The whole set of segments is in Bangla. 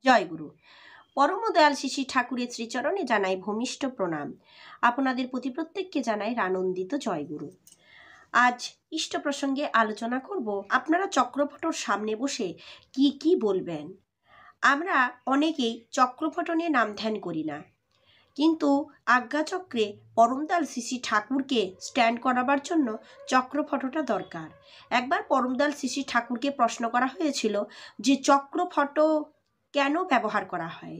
জয়গুরু। পরম দয়াল শ্রী ঠাকুরের শ্রীচরণে জানাই ভূমিষ্ঠ প্রণাম। আপনাদের প্রতি প্রত্যেককে জানাই আনন্দিত জয়গুরু। আজ ইষ্ট প্রসঙ্গে আলোচনা করব, আপনারা চক্রপটর সামনে বসে কি কি বলবেন। আমরা অনেকেই চক্রপট নিয়ে নাম ধ্যান করি না, কিন্তু আজ্ঞাচক্রে পরমদয়াল শ্রী ঠাকুরকে স্ট্যান্ড করাবার জন্য চক্রফটটা দরকার। একবার পরমদয়াল শ্রী ঠাকুরকে প্রশ্ন করা হয়েছিল যে চক্রফট কেন ব্যবহার করা হয়।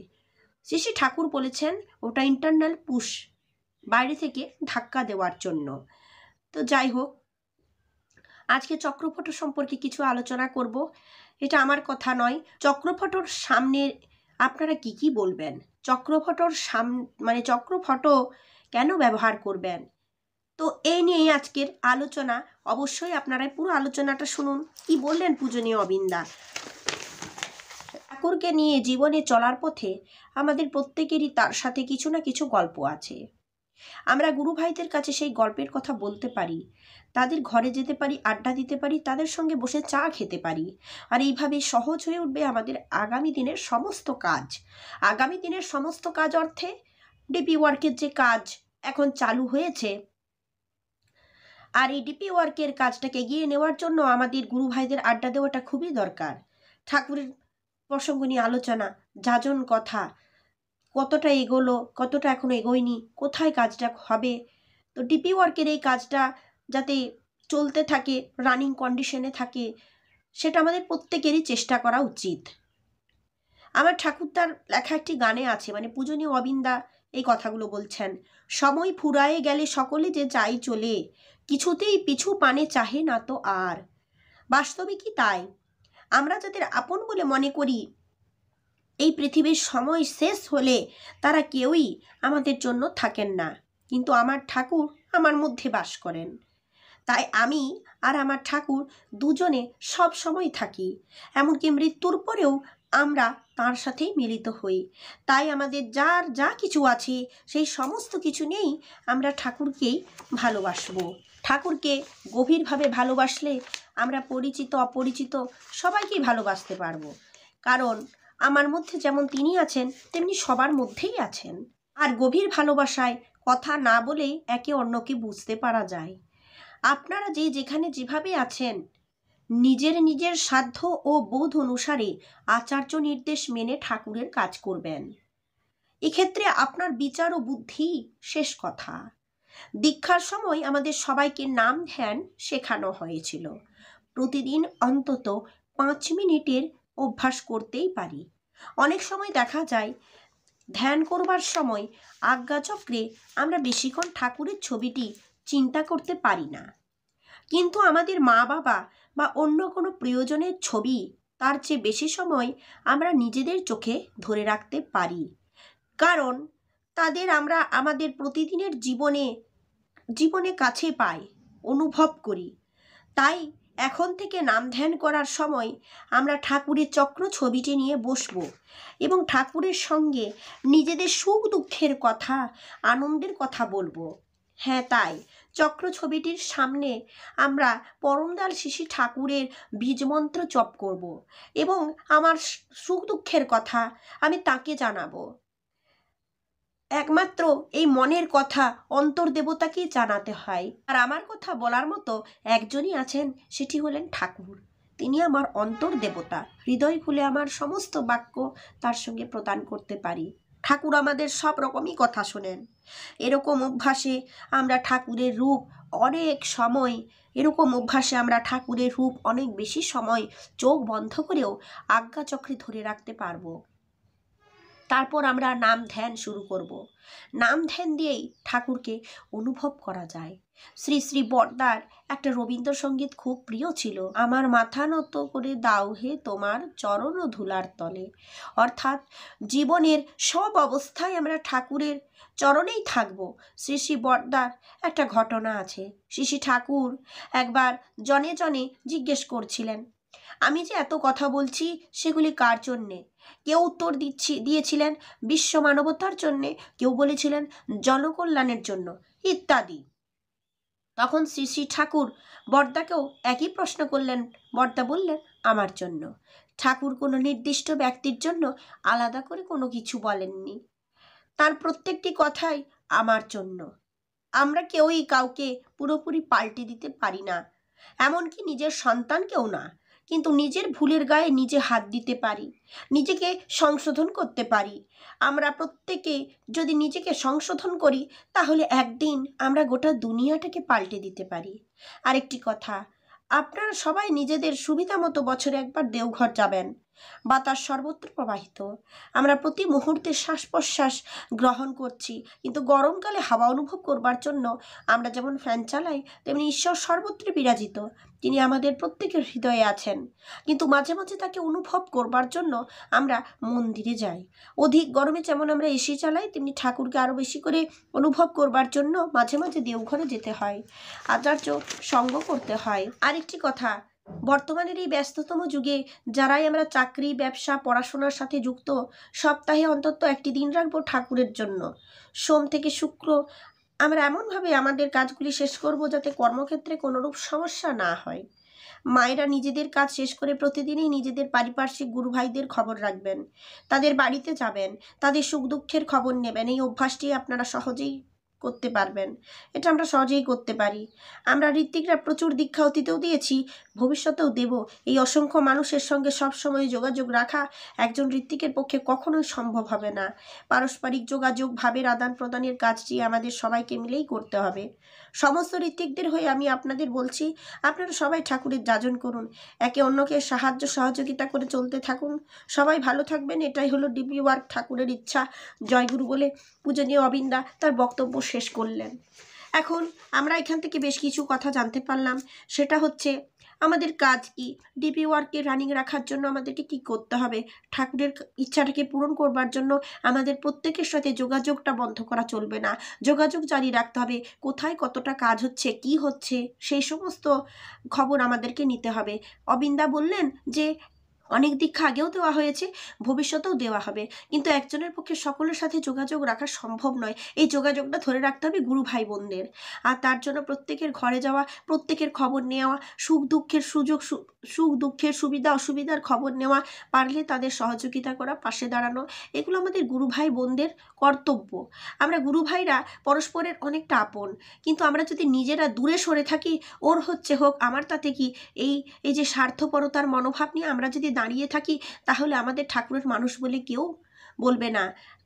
শ্রী ঠাকুর বলেছেন ওটা ইন্টারনাল পুশ, বাইরে থেকে ধাক্কা দেওয়ার জন্য। তো যাই হোক, আজকে চক্রফট সম্পর্কে কিছু আলোচনা করব। এটা আমার কথা নয়। চক্রফটর সামনে আপনারা কি কি বলবেন, চক্রফটর চক্রফট কেন ব্যবহার করবেন, তো এই নিয়ে আজকের আলোচনা। অবশ্যই আপনারা পুরো আলোচনাটা শুনুন। কি বললেন পূজনীয় অবিন্দা। ঠাকুরকে নিয়ে জীবনে চলার পথে আমাদের প্রত্যেকেরই তার সাথে কিছু না কিছু গল্প আছে। আমরা গুরু ভাইদের কাছে সেই গল্পের কথা বলতে পারি, তাদের ঘরে যেতে পারি, আড্ডা দিতে পারি, তাদের সঙ্গে বসে চা খেতে পারি। আর এইভাবে সহজ হয়ে উঠবে আমাদের আগামী দিনের সমস্ত কাজ। আগামী দিনের সমস্ত কাজ অর্থে ডিপি ওয়ার্কের যে কাজ এখন চালু হয়েছে, আর এই ডিপি ওয়ার্কের কাজটাকে এগিয়ে নেওয়ার জন্য আমাদের গুরু ভাইদের আড্ডা দেওয়াটা খুবই দরকার। ঠাকুরের প্রসঙ্গ নিয়ে আলোচনা, যাজন কথা, কতটা এগোলো, কতটা এখনো এগোয়নি, কোথায় কাজটা হবে। তো ডিপি ওয়ার্কের এই কাজটা যাতে চলতে থাকে, রানিং কন্ডিশনে থাকে, সেটা আমাদের প্রত্যেকেরই চেষ্টা করা উচিত। আমার ঠাকুরদার লেখা একটি গানে আছে, পূজনীয় অবিন্দা এই কথাগুলো বলছেন, সময় ফুরায়ে গেলে সকলে যে যাই চলে, কিছুতেই পিছু পানে চাহে না তো আর। বাস্তবে কি তাই? আমরা যাদের আপন বলে মনে করি, এই পৃথিবীর সময় শেষ হলে তারা কেউই আমাদের জন্য থাকেন না, কিন্তু আমার ঠাকুর আমার মধ্যে বাস করেন। তাই আমি আর আমার ঠাকুর দুজনে সব সময় থাকি, এমনকি মৃত্যুর পরেও আমরা তার সাথেই মিলিত হই। তাই আমাদের যার যা কিছু আছে সেই সমস্ত কিছু নিয়েই আমরা ঠাকুরকেই ভালোবাসবো। ঠাকুরকে গভীরভাবে ভালোবাসলে আমরা পরিচিত অপরিচিত সবাইকেই ভালোবাসতে পারবো, কারণ আমার মধ্যে যেমন তিনি আছেন তেমনি সবার মধ্যেই আছেন। আর গভীর ভালোবাসায় কথা না বলেই একে অন্যকে বুঝতে পারা যায়। আপনারা যে যেখানে যেভাবে আছেন, নিজের নিজের সাধ্য ও বোধ অনুসারে আচার্য নির্দেশ মেনে ঠাকুরের কাজ করবেন। এক্ষেত্রে আপনার বিচার ও বুদ্ধি শেষ কথা। দীক্ষার সময় আমাদের সবাইকে নাম ধ্যান শেখানো হয়েছিল। প্রতিদিন অন্তত 5 মিনিটের অভ্যাস করতেই পারি। অনেক সময় দেখা যায় ধ্যান করবার সময় আজ্ঞাচক্রে আমরা বেশিক্ষণ ঠাকুরের ছবিটি চিন্তা করতে পারি না, কিন্তু আমাদের মা বাবা বা অন্য কোনো প্রিয়জনের ছবি তার চেয়ে বেশি সময় আমরা নিজেদের চোখে ধরে রাখতে পারি, কারণ তাদের আমরা আমাদের প্রতিদিনের জীবনে কাছে পাই, অনুভব করি। তাই এখন থেকে নাম ধ্যান করার সময় আমরা ঠাকুরের চক্র ছবিটি নিয়ে বসবো এবং ঠাকুরের সঙ্গে নিজেদের সুখ দুঃখের কথা, আনন্দের কথা বলবো। হ্যাঁ, তাই চক্র ছবিটির সামনে আমরা পরমদয়াল শ্রী ঠাকুরের বীজমন্ত্র জপ করব এবং আমার সুখ দুঃখের কথা আমি তাকে জানাবো। একমাত্র এই মনের কথা অন্তর্দেবতাকেই জানাতে হয়। আর আমার কথা বলার মতো একজনই আছেন, সেটি হলেন ঠাকুর। তিনি আমার অন্তর্দেবতা। হৃদয় খুলে আমার সমস্ত বাক্য তার সঙ্গে প্রদান করতে পারি। ঠাকুর আমাদের সব রকমই কথা শোনেন। এরকম অভ্যাসে আমরা ঠাকুরের রূপ অনেক বেশি সময় চোখ বন্ধ করেও আজ্ঞাচক্রে ধরে রাখতে পারবো। তারপর আমরা নাম ধ্যান শুরু করব। নাম ধ্যান দিয়েই ঠাকুরকে অনুভব করা যায়। শ্রী শ্রী বড়দার একটা রবীন্দ্রসঙ্গীত খুব প্রিয় ছিল, আমার মাথা নত করে দাও হে তোমার চরণ ধুলার তলে। অর্থাৎ জীবনের সব অবস্থায় আমরা ঠাকুরের চরণেই থাকব। শ্রী শ্রী বড়দার একটা ঘটনা আছে। শ্রী ঠাকুর একবার জনে জনে জিজ্ঞেস করছিলেন, আমি যে এত কথা বলছি সেগুলি কার জন্যে? কেউ উত্তর দিয়েছিলেন বিশ্ব মানবতার জন্যে, কেউ বলেছিলেন জনকল্যাণের জন্য ইত্যাদি। তখন শ্রী শ্রী ঠাকুর বড়দাকেও একই প্রশ্ন করলেন। বড়দা বললেন আমার জন্য। ঠাকুর কোনো নির্দিষ্ট ব্যক্তির জন্য আলাদা করে কোনো কিছু বলেননি। তার প্রত্যেকটি কথাই আমার জন্য। আমরা কেউই কাউকে পুরোপুরি পাল্টে দিতে পারি না, এমনকি নিজের সন্তানকেও না, কিন্তু নিজের ভুলের গায়ে নিজে হাত দিতে পারি, নিজেকে সংশোধন করতে পারি। আমরা প্রত্যেকে যদি নিজেকে সংশোধন করি তাহলে একদিন আমরা গোটা দুনিয়াটাকে পাল্টে দিতে পারি। আরেকটি কথা, আপনারা সবাই নিজেদের সুবিধা মতো বছরে একবার দেওঘর যাবেন। বাতাস সর্বত্র প্রবাহিত, আমরা প্রতি মুহূর্তে শ্বাস প্রশ্বাস গ্রহণ করছি, কিন্তু গরমকালে হাওয়া অনুভব করবার জন্য আমরা যেমন ফ্যান চালাই, তেমনি ঈশ্বর সর্বত্র বিরাজিত, তিনি আমাদের প্রত্যেকের হৃদয়ে আছেন। কিন্তু মাঝে মাঝে তাকে অনুভব করবার জন্য আমরা মন্দিরে যাই। অধিক গরমে যেমন আমরা এসি চালাই, তেমনি ঠাকুরকে আরও বেশি করে অনুভব করবার জন্য মাঝে মাঝে দেওঘরে যেতে হয়, আচার্য সঙ্গ করতে হয়। আরেকটি কথা, বর্তমানের এই ব্যস্ততম যুগে যারাই আমরা চাকরি, ব্যবসা, পড়াশোনার সাথে যুক্ত, সপ্তাহে অন্তত একটি দিন রাখবো ঠাকুরের জন্য। সোম থেকে শুক্র আমরা এমনভাবে আমাদের কাজগুলি শেষ করব যাতে কর্মক্ষেত্রে কোনোরূপ সমস্যা না হয়। মায়েরা নিজেদের কাজ শেষ করে প্রতিদিনই নিজেদের পারিপার্শ্বিক গুরু ভাইদের খবর রাখবেন, তাদের বাড়িতে যাবেন, তাদের সুখ দুঃখের খবর নেবেন। এই অভ্যাসটি আপনারা সহজেই করতে পারবেন, এটা আমরা সহজেই করতে পারি। আমরা ঋত্বিকরা প্রচুর দীক্ষা অতীতেও দিয়েছি, ভবিষ্যতেও দেব। এই অসংখ্য মানুষের সঙ্গে সবসময় যোগাযোগ রাখা একজন ঋত্বিকের পক্ষে কখনোই সম্ভব হবে না। পারস্পরিক যোগাযোগ, ভাবের আদান প্রদানের কাজটি আমাদের সবাইকে মিলেই করতে হবে। সমস্ত ঋত্বিকদের হয়ে আমি আপনাদের বলছি, আপনারা সবাই ঠাকুরের যাজন করুন, একে অন্যকে সাহায্য সহযোগিতা করে চলতে থাকুন। সবাই ভালো থাকবেন, এটাই হলো ডিপি ওয়ার্ক ঠাকুরের ইচ্ছা। জয়গুরু বলে পূজনীয় অবিন্দা তার বক্তব্য শেষ করলেন। এখন আমরা এখান থেকে বেশ কিছু কথা জানতে পারলাম, সেটা হচ্ছে আমাদের কাজ কি, ডিপি ওয়ার্ককে রানিং রাখার জন্য আমাদেরকে কি করতে হবে। ঠাকুরের ইচ্ছাটাকে পূরণ করবার জন্য আমাদের প্রত্যেকের সাথে যোগাযোগটা বন্ধ করা চলবে না, যোগাযোগ জারি রাখতে হবে। কোথায় কতটা কাজ হচ্ছে, কি হচ্ছে, সেই সমস্ত খবর আমাদেরকে নিতে হবে। অবিন্দা বললেন যে অনেক দীক্ষা আগেও দেওয়া হয়েছে, ভবিষ্যতেও দেওয়া হবে, কিন্তু একজনের পক্ষে সকলের সাথে যোগাযোগ রাখা সম্ভব নয়। এই যোগাযোগটা ধরে রাখতে হবে গুরু ভাই বোনদের, আর তার জন্য প্রত্যেকের ঘরে যাওয়া, প্রত্যেকের খবর নেওয়া, সুখ দুঃখের সুখ দুঃখের সুবিধা অসুবিধার খবর নেওয়া, পারলে তাদের সহযোগিতা করা, পাশে দাঁড়ানো, এগুলো আমাদের গুরু ভাই বোনদের কর্তব্য। আমরা গুরু ভাইরা পরস্পরের অনেকটা আপন, কিন্তু আমরা যদি নিজেরা দূরে সরে থাকি, ওর হচ্ছে হোক আমার তাতে কি, এই যে স্বার্থপরতার মনোভাব নিয়ে আমরা যদি দাঁড়িয়ে থাকি, তাহলে আমাদের ঠাকুরের মানুষ বলে কেউ বলবে না।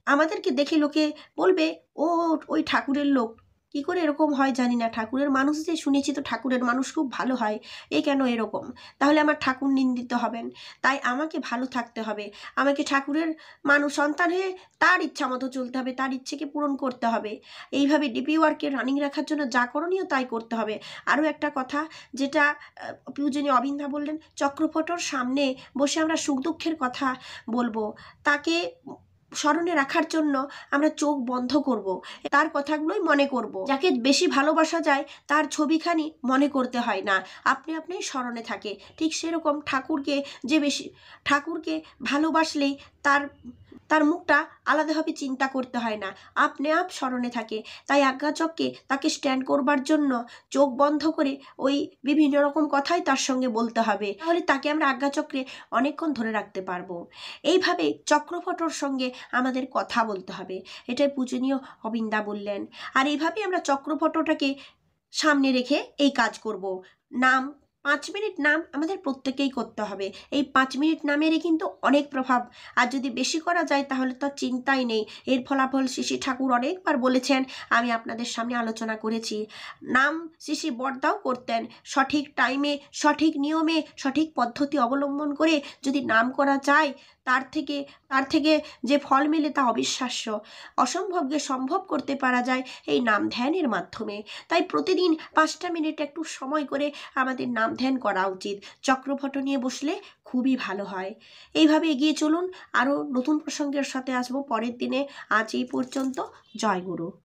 আমাদেরকে দেখে লোকে বলবে, ও ওই ঠাকুরের লোক। কি করে এরকম হয় জানি না, ঠাকুরের মানুষ যে শুনেছি তো ঠাকুরের মানুষ খুব ভালো হয়, এ কেন এরকম, তাহলে আমার ঠাকুর নিন্দিত হবেন। তাই আমাকে ভালো থাকতে হবে, আমাকে ঠাকুরের মানুষ সন্তান হয়ে তার ইচ্ছা মতো চলতে হবে, তার ইচ্ছেকে পূরণ করতে হবে। এইভাবে ডিপি ওয়ার্ককে রানিং রাখার জন্য যা করণীয় তাই করতে হবে। আরও একটা কথা, যেটা পূজনীয় অবিন্দা বললেন, চক্রপটর সামনে বসে আমরা সুখ দুঃখের কথা বলবো, তাকে স্মরণে রাখার জন্য আমরা চোখ বন্ধ করব, তার কথাগুলোই মনে করব। যাকে বেশি ভালোবাসা যায় তার ছবিখানি মনে করতে হয় না, আপনি আপনি স্মরণে থাকে। ঠিক সেরকম ঠাকুরকে ভালোবাসলেই তার মুখটা আলাদাভাবে চিন্তা করতে হয় না, আপনি আপ স্মরণে থাকে। তাই আজ্ঞাচক্রে তাকে স্ট্যান্ড করবার জন্য চোখ বন্ধ করে ওই বিভিন্ন রকম কথাই তার সঙ্গে বলতে হবে, তাহলে তাকে আমরা আজ্ঞাচক্রে অনেকক্ষণ ধরে রাখতে পারবো। এইভাবে চক্রপটর সঙ্গে আমাদের কথা বলতে হবে, এটাই পূজনীয় অবিন্দা বললেন। আর এইভাবেই আমরা চক্রপটটাকে সামনে রেখে এই কাজ করব। নাম 5 মিনিট নাম আমাদের প্রত্যেকেই করতে হবে। এই 5 মিনিট নামেরই কিন্তু অনেক প্রভাব, আর যদি বেশি করা যায় তাহলে তো চিন্তাই নেই। এর ফলাফল শ্রী ঠাকুর অনেকবার বলেছেন, আমি আপনাদের সামনে আলোচনা করেছি। নাম শ্রী বড়দাও করতেন, সঠিক টাইমে, সঠিক নিয়মে, সঠিক পদ্ধতি অবলম্বন করে যদি নাম করা যায়, তার থেকে যে ফল মেলে তা অবিশ্বাস্য। অসম্ভবকে সম্ভব করতে পারা যায় এই নাম ধ্যানের মাধ্যমে। তাই প্রতিদিন 5টা মিনিট একটু সময় করে আমাদের নাম ধ্যান করা উচিত। চক্রপট নিয়ে বসলে খুবই ভালো হয়। এইভাবে এগিয়ে চলুন, আরও নতুন প্রসঙ্গের সাথে আসবো পরের দিনে। আজ এই পর্যন্ত। জয় গুরু।